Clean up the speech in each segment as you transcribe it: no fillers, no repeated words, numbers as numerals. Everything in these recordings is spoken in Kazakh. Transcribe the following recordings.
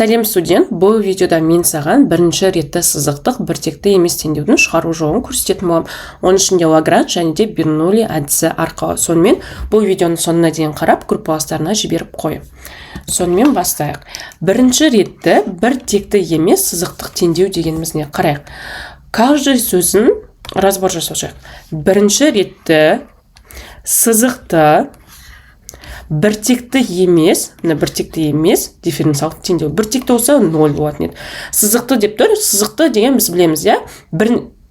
Сәлем студент, бұл видеода мен саған бірінші ретті сызықтық біртекті емес теңдеудің шығару жолын көрсететін боламын. Оның ішінде Лагранж және де Бернулли әдісі арқылы. Сонымен бұл видеоның соңына дейін қарап, группаластарына жіберіп қой. Сонымен бастайық. Бірінші ретті біртекті емес сызықтық теңдеу дегеніміз не? Қарайық. Каждый сөзін разбор жасайық. Бірінші ретті сызықты біртекті емес дифференциалдық теңдеу. Біртекті болса 0 болатын еді. Сызықты деп тұр. Сызықты деген біз білеміз, я?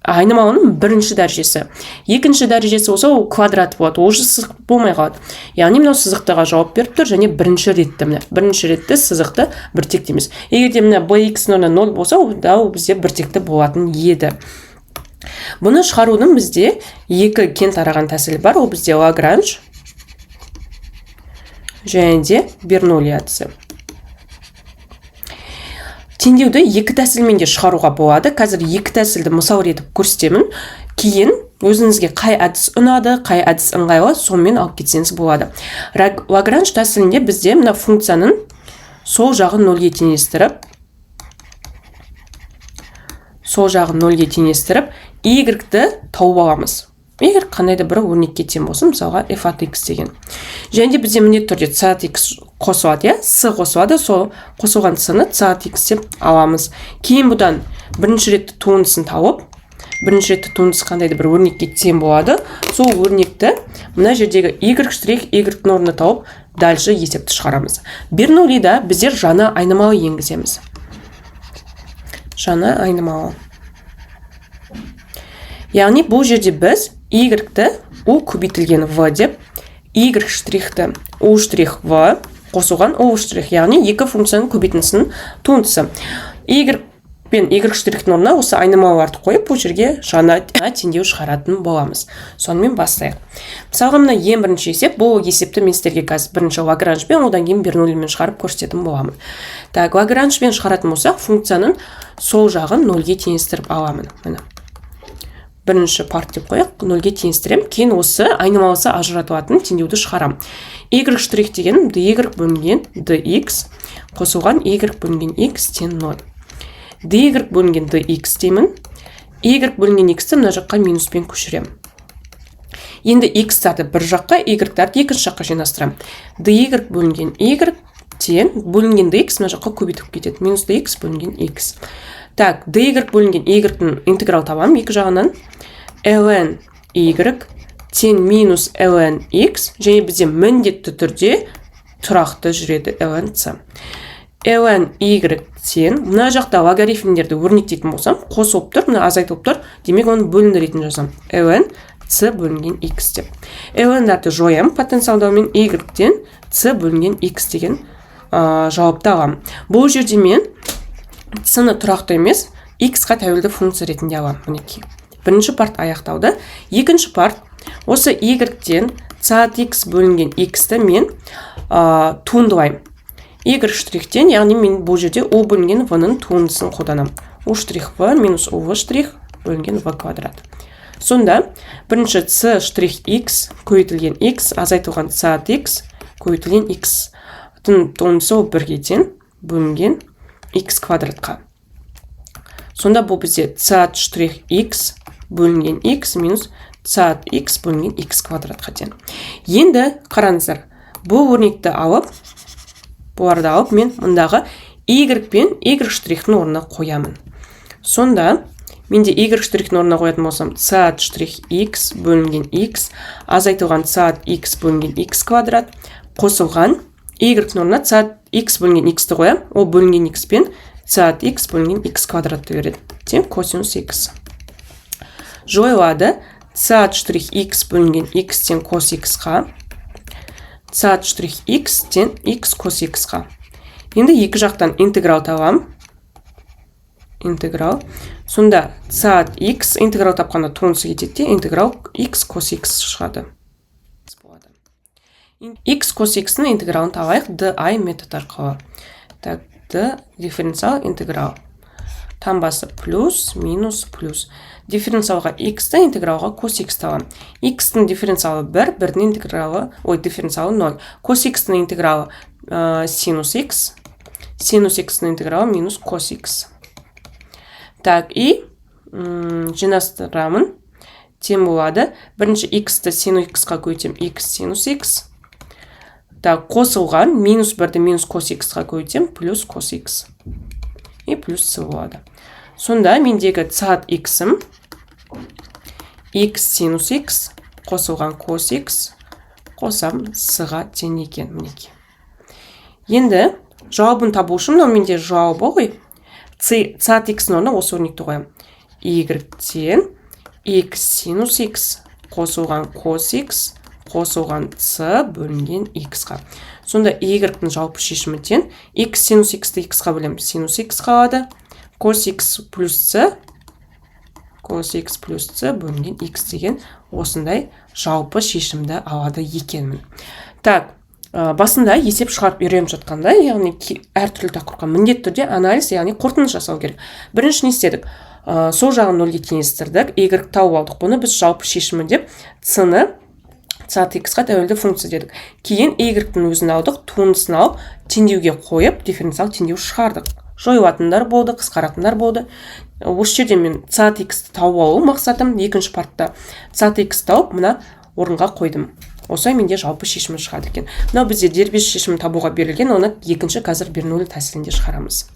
Айнымалының бірінші дәрежесі. Екінші дәрежесі болса, ол квадрат болады. Ол сызық болмай қалады. Яғни мынау сызықтыға жауап беріп тұр, және бірінші ретті сызықты біртекті емес. Егер де мына bx-ның орнына 0 болса, ол бізде біртекті болатын еді. Бұны шығарудың бізде екі кең тараған тәсілі бар. Ол бізде Лагранж және де Бернулли әдісі. Теңдеуді екі тәсілмен де шығаруға болады. Қазір екі тәсілді мысал етіп көрсетемін. Кейін өзіңізге қай әдіс ұнады, қай әдіс ыңғайлы, сонымен алып кетсеңіз болады. Лагранж тәсілінде бізде мына функцияның сол жағын 0-ге теңестіріп, y-ті тауып аламыз. Егер қандайда бір өрнекке тең болсын, мысалға f от x деген. Және де бізде міндетті түрде c от x қосылады, с қосылады, сол қосылған с-ны c от x деп аламыз. Кейін бұдан бірінші ретті туындысын тауып, бірінші ретті туындысы қандайда бір өрнекке тең болады, сол өрнекті мына жердегі y'-ның орнына тауып, дальше есепті шығарамыз. Бернуллида біздер жаңа айнымалы енгіземіз. Жаңа айнымалы. Яғни бұл жерде біз y-ті u көбейтілген v деп, y'-ті u'-v қосылған u', яғни екі функцияның көбейтіндісінің туындысы. Y пен y'-ның орнына осы айнымалыларды қойып, бұл жерге жаңа теңдеу шығаратын боламыз. Сонымен бастайық. Мысалға мына ең бірінші есеп, бұл есепті мен сіздерге қазір бірінші Лагранжбен, одан кейін Бернуллимен шығарып көрсететін боламын. Так, Лагранжбен шығаратын болсақ, функцияның сол жағын 0-ге теңестіріп аламын. Бірінші парт деп қояқ, 0-ге теңестірем, кейін осы айнымалысы ажыратылатын теңдеуді шығарам. Y' деген dy бөлінген dx қосылған y бөлінген x тең 0. dy бөлінген dx деймін. Y бөлінген x-ті мына жаққа минуспен көшірем. Енді x-тарды бір жаққа, y-тарды екінші жаққа жинастырам. dy бөлінген y тең бөлінген dx мына жаққа көбейтіп кетеді. Минус dx бөлінген x. Так, dy бөлінген y-дің интеграл табам екі жағынан. ln y тең минус ln x, және бізде міндетті түрде тұрақты жүреді ln c. ln y тең, мына жақта логарифмдерді өрнектейтін болсам, қосылып тұр, мына азайтылып тұр, демек оны бөлінді ретінде жазам. ln c бөлінген x деп. ln-дарды жоям потенциалдаумен y-тен c бөлінген x деген жауапты алам. Бұл жерде мен c-ны тұрақты емес, x-қа тәуелді функция ретінде алам. Бірінші парт аяқталды. Екінші парт, осы y-тен c от x бөлінген x-ті мен туындылайым. y'-тен, яғни мен бұл жерде u бөлінген v-ның туындысын қолданам. u'-v минус u' бөлінген v квадрат. Сонда, бірінші c'-x көбейтілген x, азайтылған c от x көбейтілген x. Туындысы ол 1-ге тең бөлінген x квадратқа. Сонда бұл бізде c от x бөлінген x минус c от x бөлінген x квадратқа тең. Енді қараңыздар, бұл өрнекті алып, бұларды алып, мен мұндағы y пен y'-ның орнына қоямын. Сонда, менде y'-ның орнына қоятын болсам, c от x бөлінген x, азайтылған c от x бөлінген x квадрат, қосылған y'-ның орнына c от x бөлінген x-ті қоям, ол бөлінген x пен c от x бөлінген x квадратты береді. Тең косинус x. Жойылады c от x бөлінген x тең кос x-қа, c от x тең x кос x-қа. Енді екі жақтан интеграл табам. Интеграл. Сонда c от x интеграл тапқанда туындысы кетеді, интеграл x кос x шығады. X кос x-ның интегралын табайық dy метод арқылы. Так, дифференциал интеграл. Таңбасы плюс, минус, плюс. Дифференциалға x-ті интегралға кос x табам. X-дің дифференциалы 1, 1-дің дифференциалы 0. Кос x-ның интегралы синус x. синус x'ның интегралы минус кос x. Так, и жинастырамын. Тең болады. Бірінші x-ті синус x-қа көйтем, x синус x. Так, қосылған минус 1-ді минус кос x-қа көйтем, плюс кос x. И плюс c болады. Сонда мендегі цат x-ім x синус x қосылған кос x қосам c-ға тең екен. Мінеке. Енді жауабын табу үшін менде жауабы ғой. Цат x-ның орнына осы өрнекті қоям. Y тең x синус x қосылған кос x қосылған c бөлінген x-қа. Сонда y-ның жалпы шешімі тең x синус x-ті x-қа бөлем, синус x қалады. Кос x плюс c бөлінген x деген осындай жалпы шешімді алады екенмін. Так, басында есеп шығарып үйреніп жатқанда, яғни әртүрлі тақырыпқа міндетті түрде анализ, яғни қорытынды жасау керек. Бірінші не істедік? Сол жағын нөлге теңестірдік, y тауып алдық. Бұны біз жалпы шешімі деп c-ны цат x-қа тәуелді функция дедік. Кейін y-ның өзін алдық, туындысын алып, теңдеуге қойып, дифференциал теңдеу шығардық. Жойылатындар болды, қысқаратындар болды. Осы жерде мен цат x-ті тауып алу мақсатым, екінші партта цат x тауып, мына орынға қойдым. Осылай менде жалпы шешімі шығады екен. Мынау бізде дербес шешім табуға берілген, оны екінші қазір Берноулли тәсілінде шығарамыз.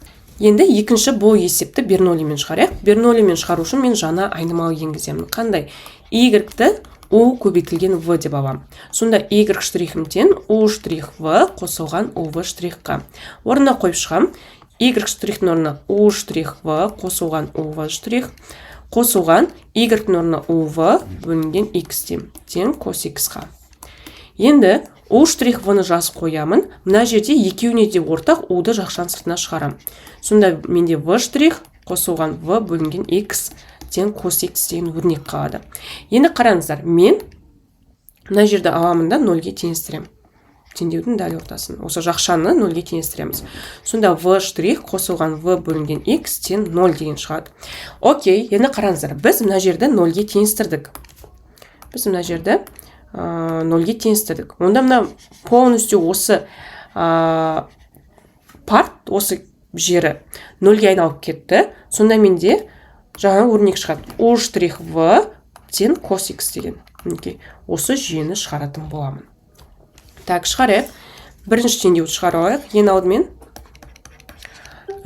Енді екінші бұл есепті Берноуллимен шығарайық. Берноуллимен шығару үшін мен жаңа айнымалы енгіземін. Қандай? Y-ті u көбейтілген v деп аламын. Сонда y штрихім тең u штрих v қосылған u v штрихқа. Орнына қойып шығам. Y штрихтің орнына u штрих v қосылған u v штрих қосылған y-ның орнына u v бөлінген x тең кос x-қа. Енді u штрих v-ны жазып қоямын. Мына жерде екеуіне де ортақ u-ды жақшаның сыртына шығарам. Сонда менде v штрих қосылған v бөлінген x тең кос x деген өрнек қалады. Енді қараңыздар, мен мына жерді аламын да 0-ге теңестірем. Теңдеудің дәл ортасын. Осы жақшаны 0-ге теңестіреміз. Сонда v штрих қосылған v бөлінген x тең 0 деген шығады. Окей, енді қараңыздар, біз мына жерді 0-ге теңестірдік. Онда мына полностью осы парт, осы жері 0-ге айналып кетті. Сонда менде жаңа өрнек шығады. u штрих v тең кос x деген. Осы жүйені шығаратын боламын. Так, шығарайық. Бірінші теңдеуді шығарайық. Ең алдымен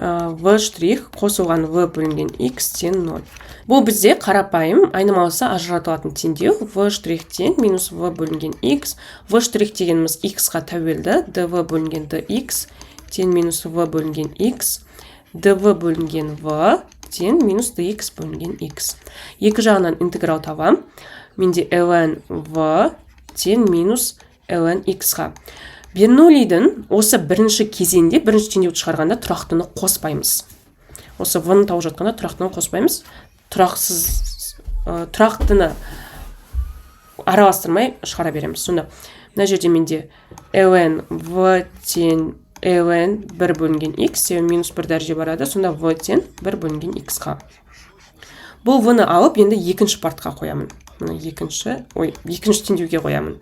v штрих қосылған v бөлінген x тең 0. Бұл бізде қарапайым айнымалысы ажыратылатын теңдеу. v штрих тең минус v бөлінген x. v штрих дегеніміз x-қа тәуелді. dv бөлінген dx тең минус v бөлінген x. dv бөлінген v тең минус dx бөлінген x. Екі жағынан интеграл табам. Менде ln v тең минус ln x-қа. Берноуллидің осы бірінші кезеңде, бірінші теңдеуді шығарғанда тұрақтыны қоспаймыз. Осы v-ны тауып жатқанда тұрақтыны қоспаймыз. Тұрақтыны араластырмай шығара береміз. Сонда мына жерде менде ln v тең ln 1 бөлінген x, минус 1 дәрежеге барады. Сонда v тең 1 бөлінген x-қа. Бұл v-ны алып, енді екінші партқа қоямын. Екінші теңдеуге қоямын.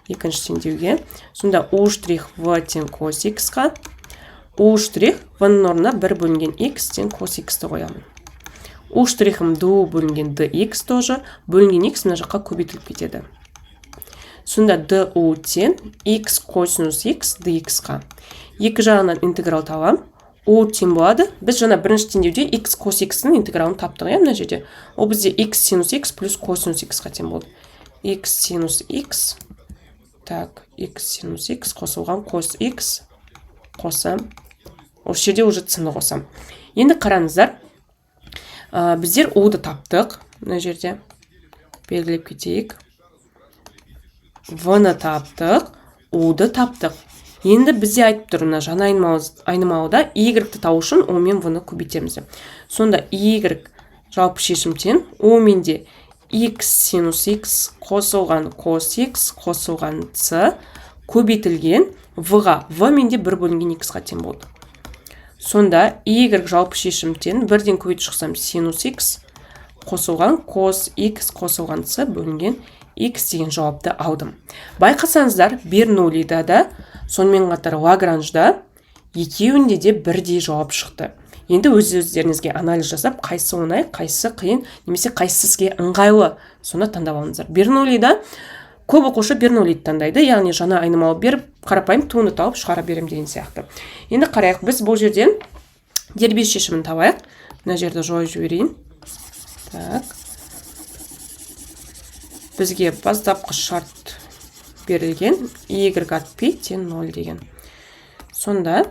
Екінші теңдеуге. Сонда u штрих v тең кос x-қа. u штрих v-ның орнына 1 бөлінген x тең кос x-ті қоямын. u штрихым du бөлінген dx тоже. Бөлінген x мына жаққа көбейтіліп кетеді. Сонда du тең x косинус x dx-қа. Екі жағынан интеграл табам. u тең болады. Біз жаңа бірінші теңдеуде x кос x-ның интегралын таптық. Мына жерде. Ол бізде x синус x плюс косинус x-қа тең болды. x синус x. Так, x синус x қосылған кос x қосам. Осы жерде уже c-ны қосам. Енді қараңыздар. Біздер u-ды таптық. Мына жерде белгілеп кетейік. v-ны таптық. u-ды таптық. Енді бізде айтып тұр, жаңа айнымалыда y-ті табу үшін u мен v-ны көбейтеміз. Сонда y жалпы шешім тең u менде x синус x қосылған кос x қосылған c көбейтілген v-ға. v менде 1 бөлінген x-қа тең болды. Сонда y жалпы шешім тең 1-ден көбейтіп шықсам синус x қосылған кос x қосылған c бөлінген x деген жауапты алдым. Байқасаңыздар, Берноуллида да, сонымен қатар Лагранжда екеуінде де бірдей жауап шықты. Енді өздеріңізге анализ жасап, қайсы оңай, қайсы қиын, немесе қайсысы сізге ыңғайлы, соны таңдап алыңыздар. Берноулида көп оқушы Берноулиді таңдайды, яғни жаңа айнымалы беріп, қарапайым туынды тауып шығара берем деген сияқты. Енді қарайық, біз бұл жерден дербес шешімін табайық. Мына жерді жойып жіберейін. Так. Бізге бастапқы шарт берілген y от π тең 0 деген. Сонда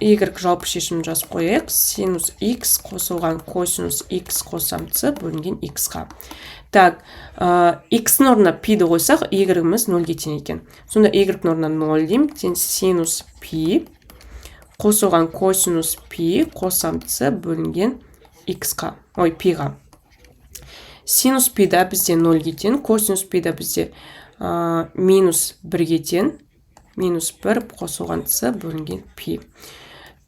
y жалпы шешімін жазып қояйық. Синус x қосылған косинус x қосам c бөлінген x-қа. Так, x-ның орнына пи-ді қойсақ, y-іміз 0-ге тең екен. Сонда y-ның орнына 0 дейм, тең синус пи қосылған косинус пи қосам c бөлінген x-қа, пи-ға. Синус пи-да бізде 0-ге тең, косинус пи-да бізде минус 1-ге тең, минус 1 қосылған c бөлінген пи.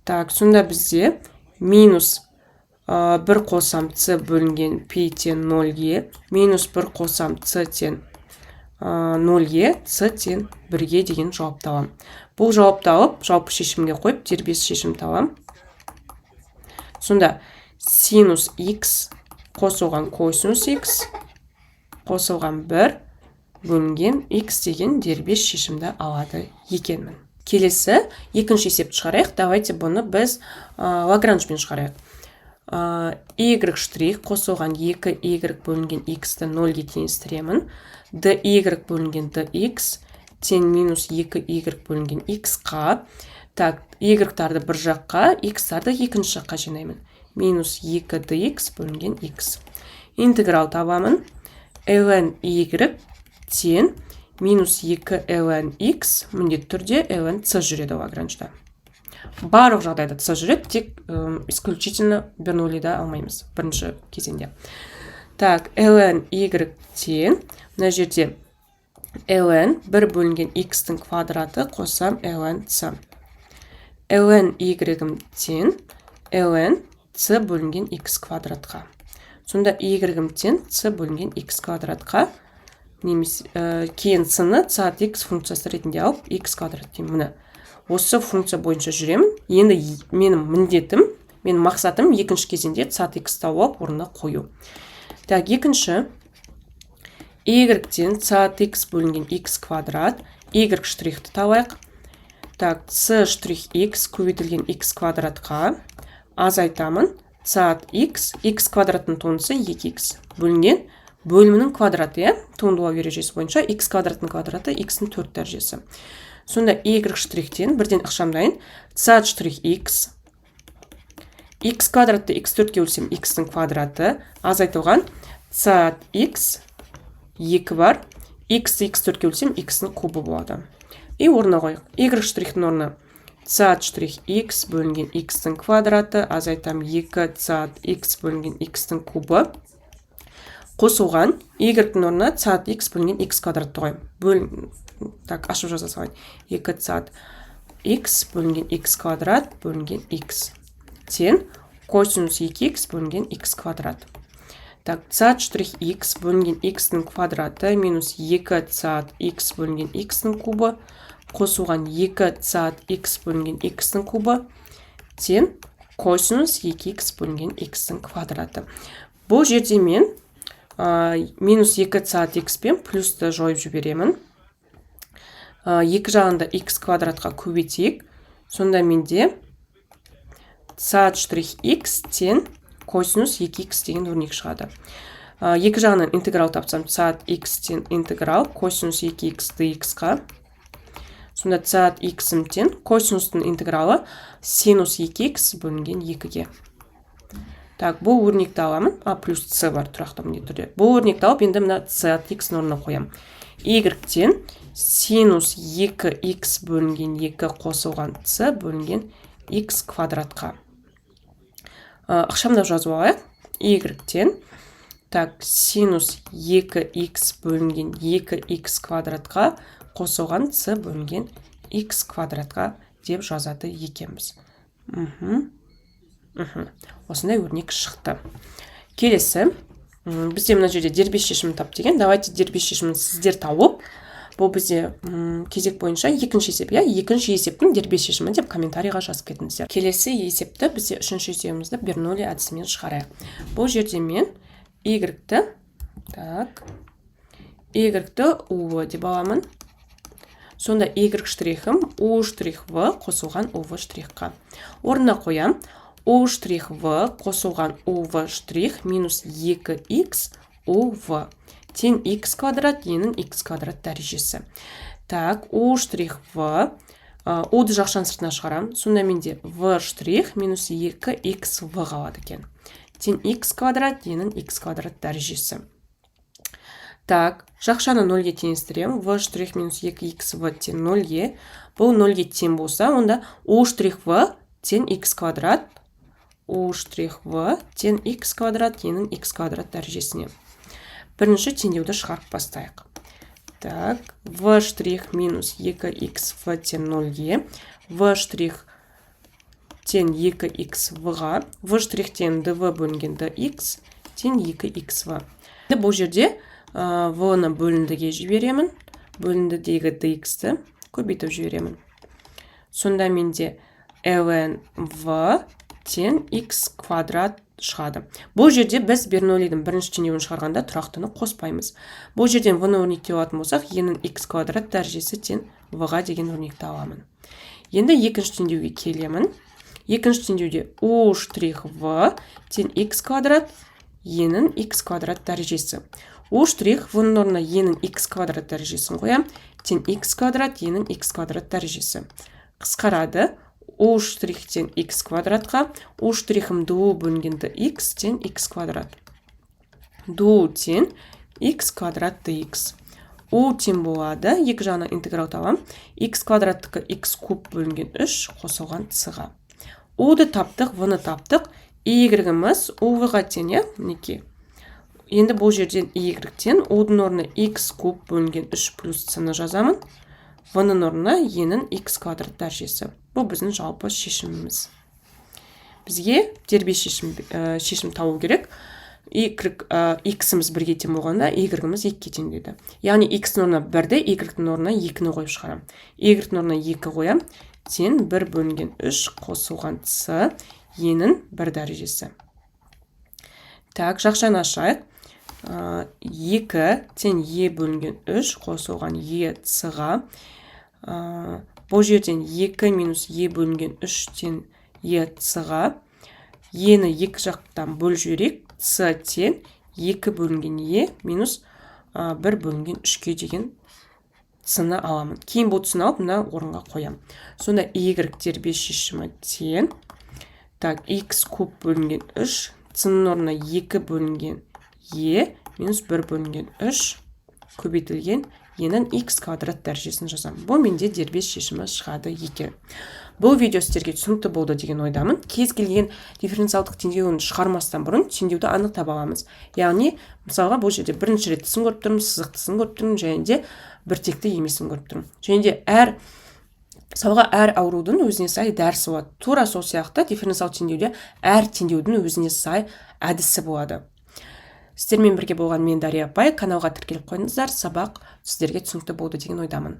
Так, сонда бізде минус 1 қосам c бөлінген пи тең 0-ге, минус 1 қосам c тең 0-ге, c тең 1-ге деген жауап табам. Бұл жауапты алып, жалпы шешімге қойып, дербес шешім табам. Сонда синус x қосылған косинус x қосылған 1 бөлінген x деген дербес шешімді алады екенмін. Келесі екінші есепті шығарайық. Давайте бұны біз лагранжбен шығарайық. Y штрих қосылған 2y бөлінген x-ті 0-ге теңестіремін. dy бөлінген dx тең минус 2y бөлінген x-қа. Так, y-тарды бір жаққа, x-тарды екінші жаққа жинаймын. Минус 2dx бөлінген x. Интеграл табамын. ln y тең минус 2 ln x, міндетті түрде ln c жүреді лагранжда. Барлық жағдайда c жүреді, тек исключительно Берноулида алмаймыз бірінші кезеңде. Так, ln y тең, мына жерде ln 1 бөлінген x-тің квадраты қосам ln c. ln y-ім тең ln c бөлінген x квадратқа. Сонда y-ім тең c бөлінген x квадратқа. Кейін c-ны c от x функциясы ретінде алып, x квадрат деймін. Міне, осы функция бойынша жүремін. Енді менің міндетім, менің мақсатым екінші кезеңде c от x тауып орнына қою. Так, екінші y тең c от x бөлінген x квадрат, y штрихті табайық. Так, c штрих x көбейтілген x квадратқа азайтамын. c от x квадраттың туындысы 2x бөлінген бөлімінің квадраты, туындылау ережесі бойынша x квадраттың квадраты x-ның 4 дәрежесі. Сонда y штрихтен бірден ықшамдайын. c от штрих x квадратты x4-ке өлсем x-ның квадраты азайтылған c от x 2 бар, x4-ке өлсем x-ның кубы болады. И орнына қойық. y штрихтің орнына c от штрих x бөлінген x-ның квадраты азайтам 2 c от x бөлінген x-ның кубы қосылған y-дің орнына c от x бөлінген x квадратты қойым. Так, ашып жаза салайын. 2 c от x бөлінген x квадрат бөлінген x тең косинус 2x бөлінген x квадрат. Так, c от штрих x бөлінген x-ның квадраты минус 2 c от x бөлінген x-ның кубы қосылған 2 c от x бөлінген x-ның кубы тең косинус 2x бөлінген x-ның квадраты. Бұл жерде мен минус 2 c от x пен плюсты жойып жіберемін. Екі жағында x квадратқа көбейтейік. Сонда менде c от штрих x тең косинус 2x деген өрнек шығады. Екі жағынан интеграл тапсам, c от x тең интеграл косинус 2x dx-қа. Сонда c от x-ім тең косинустың интегралы синус 2x бөлінген 2-ге. Так, бұл өрнекті аламын. Плюс c бар тұрақты міндетті түрде. Бұл өрнекті алып, енді мына c от x орнына қоям. Y тең синус 2x бөлінген 2 қосылған c бөлінген x квадратқа. Ықшамдап жазып алайық. Y тең так, синус 2x бөлінген 2x квадратқа қосылған c бөлінген x квадратқа деп жазады екенбіз. Осындай өрнек шықты. Келесі, бізде мына жерде дербес шешімін тап деген. Давайте дербес шешімін сіздер тауып, бұл бізде кезек бойынша екінші есеп, екінші есептің дербес шешімі деп комментарийға жазып кетіңіздер. Келесі есепті бізде үшінші есебімізді Берноулли әдісімен шығарайық. Бұл жерде мен y-ті, y-ті u деп аламын. Сонда y штрихім u штрих v қосылған u v штрихқа. Орнына қоям. u штрих v қосылған u v штрих минус 2x u v тең x квадрат енің x квадрат дәрежесі. Так, u штрих v, u-ды жақшан сыртына шығарам. Сонда менде v штрих минус 2x v қалады екен. Тең x квадрат енің x квадрат дәрежесі. Так, жақшаны 0-ге теңестірем. v штрих минус 2x v тең 0-ге. Бұл 0-ге тең болса, онда u штрих v тең x квадрат, u штрих v тең x квадрат енің x квадрат дәрежесіне. Бірінші теңдеуді шығарып бастайық. Так, v штрих минус 2x v тең 0-ге, v штрих тең 2x v-ға, v штрих тең dv бөлінген dx тең 2x v. Бұл жерде v-ны бөліндіге жіберемін, бөліндідегі dx-ті көбейтіп жіберемін. Сонда менде ln v тең x квадрат шығады. Бұл жерде біз Берноуллидің бірінші теңдеуін шығарғанда тұрақтыны қоспаймыз. Бұл жерден v-ны өрнектеп алатын болсақ, енің x квадрат дәрежесі тең v-ға деген өрнекті аламын. Енді екінші теңдеуге келемін. Екінші теңдеуде u штрих v тең x квадрат енің x квадрат дәрежесі. u штрих v-ның орнына енің x квадрат дәрежесін қоям, тең x квадрат енің x квадрат дәрежесі. Қысқарады. u штрих тең x квадратқа, u штрихім ду бөлінгенді x тең x квадрат. Ду тең x квадрат dx. u тең болады, екі жағына интеграл табам. x квадраттықы x куб бөлінген 3 қосылған c-ға. u-ды таптық, v-ны таптық, y-іміз u-ға тең, мінекей. Енді бұл жерден y-тен u-дың орнына x куб бөлінген 3 плюс c-ны жазамын. v-ның орнына енің x квадрат дәрежесі. Бұл біздің жалпы шешіміміз. Бізге дербес шешім табу керек. X-іміз 1-ге тең болғанда, y-іміз 2-ге тең деді. Яғни x-ның орнына 1-ді, y-ның орнына 2-ні қойып шығарам. y-ның орнына 2 қоям, тең 1 бөлінген 3 қосылған c енің 1 дәрежесі. Так, жақшаны ашайық. 2 тең e бөлінген 3 қосылған e c-ға. Бұл жерден 2 минус e бөлінген 3 тең e c-ға. e-ні екі жақтан бөл жіберейік. c тең 2 бөлінген e минус 1 бөлінген 3-ке деген c-ны аламын. Кейін бұл c-ны алып, мына орынға қоям. Сонда y дербес шешімі тең. Так, x куб бөлінген 3, c-ның орнына 2 бөлінген e минус 1 бөлінген 3 көбейтілген енің x квадрат дәрежесін жазам. Бұл менде дербес шешімі шығады екен. Бұл видео сіздерге түсінікті болды деген ойдамын. Кез келген дифференциалдық теңдеуін шығармастан бұрын теңдеуді анықтап аламыз. Яғни, мысалға бұл жерде бірінші рет тісін көріп тұрмын, сызықтысын көріп тұрмын, және де біртекті емесін көріп тұрмын. Және де әр аурудың өзіне сай дәрісі болады. Тура сол сияқты дифференциалдық теңдеуде әр теңдеудің өзіне сай әдісі болады. Сіздермен бірге болған мен Дария апай, каналға тіркеліп қойыңыздар, сабақ сіздерге түсінікті болды деген ойдамын.